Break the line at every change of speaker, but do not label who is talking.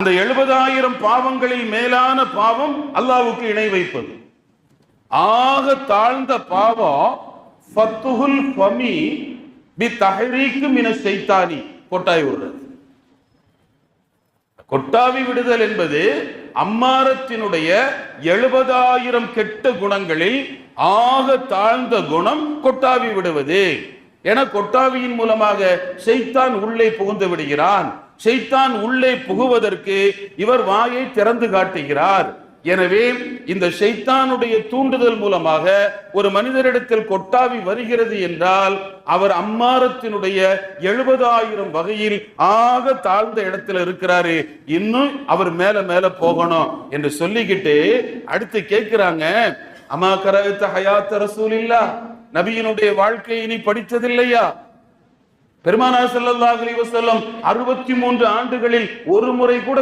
அந்த 70,000 பாவங்களில் மேலான பாவம் அல்லாஹ்வுக்கு இணை வைப்பது. ஆக தாழ்ந்த பாவம் ஃபத்துஹுல் ஃபமி பி தஹரீக்கு மின ஷைத்தானி, கொட்டாய் விடுறது. கொட்டாவி விடுதல் என்பது அம்மாரத்தினுடைய 70,000 கெட்ட குணங்களில் ஆக தாழ்ந்த குணம் கொட்டாவி விடுவது. என கொட்டாவியின் மூலமாக ஷைத்தான் உள்ளே புகுந்து விடுகிறான். ஷைத்தான் உள்ளே புகுவதற்கு இவர் வாயை திறந்து காட்டுகிறார். எனவே இந்த ஷைத்தானுடைய தூண்டுதல் மூலமாக ஒரு மனிதரிடத்தில் கொட்டாவி வருகிறது என்றால் அவர் அம்மாரத்தினுடைய 70,000 வகையில் ஆக தாழ்ந்த இடத்துல இருக்கிறாரு. இன்னும் அவர் மேல மேல போகணும் என்று சொல்லிக்கிட்டு அடுத்து கேட்கிறாங்க, அமா கரஅத ஹயாத் ரசூலில்லாஹ், நபியினுடைய வாழ்க்கையை நீ படித்ததில்லையா? பெருமானார் ஸல்லல்லாஹு அலைஹி வஸல்லம் 63 ஆண்டுகளில் ஒரு முறை கூட